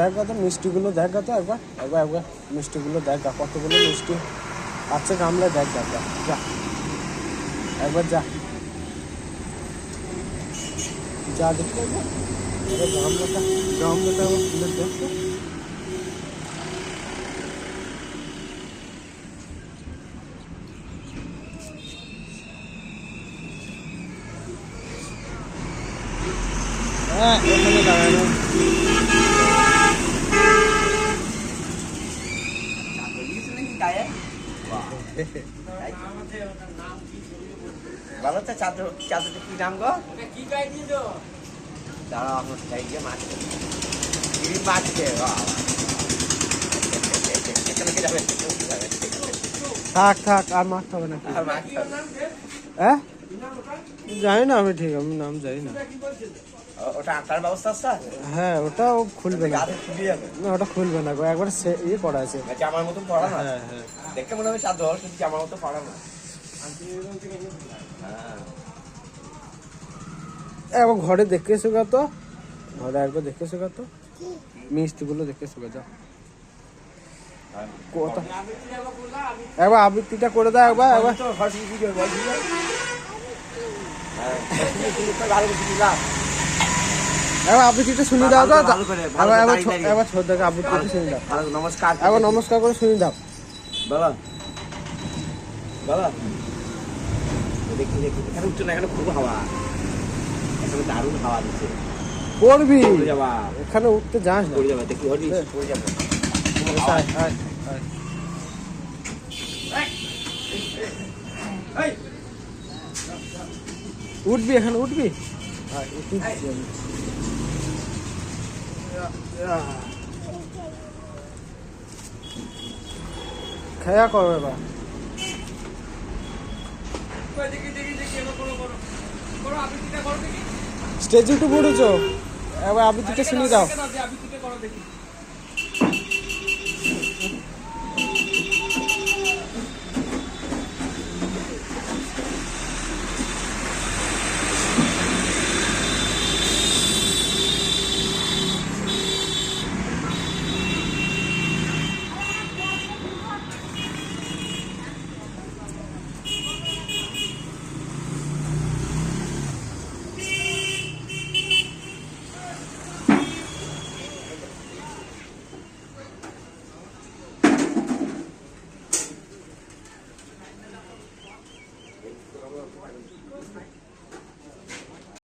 দেখা তো মিষ্টিগুলো দেখা তো একবার মিষ্টিগুলো দেখা কতগুলো মিষ্টি আছে গামলা দেখা যা একবার যা দেখতে গামলাটা আবার খুলে দেখো। হ্যাঁ ওখানে দাঁড়ানো বাবা তো চাদরটা কি নাম গো? দাঁড়াও আমার গিয়ে মাছ থাক আর মারতে হবে না। হ্যাঁ জানি না আমি ঠিক আমি নাম জানি না। ওটা আঁকার ব্যবস্থা আছে? হ্যাঁ ওটা খুলবে না, ওটা খুলবে না গো, একবার ইয়ে করা আছে জামার মতন পড়া না। হ্যাঁ দেখতে মনে হবে চাদর কিন্তু জামার মতো পড়া না। একবার ঘরে দেখে শেখা তো, ঘরে একবার দেখে শেখা তো মিষ্টিগুলো দেখে শেখা যাও। একবার আবৃত্তিটা করে দাও একবার আবৃত্তিটা শুনে দাও তো, একবার ছোট দেখে আবৃত্তিটা শুনে দাও। নমস্কার, একবার নমস্কার করে শুনে দাও বাবা বাবা। দেখি এখানে উঠছে না, এখানে খুব হাওয়া, এখানে দারুণ হাওয়া দিচ্ছে। পড়বি যাবা এখানে উঠতে যাস না, পড়ে যাবে দেখি পড়ে যাবে। উঠবি এখানে উঠবি খেয়া করো এবার। স্টেজে উঠে পড়েছো, এবার আবৃত্তিটা শুনে দাও।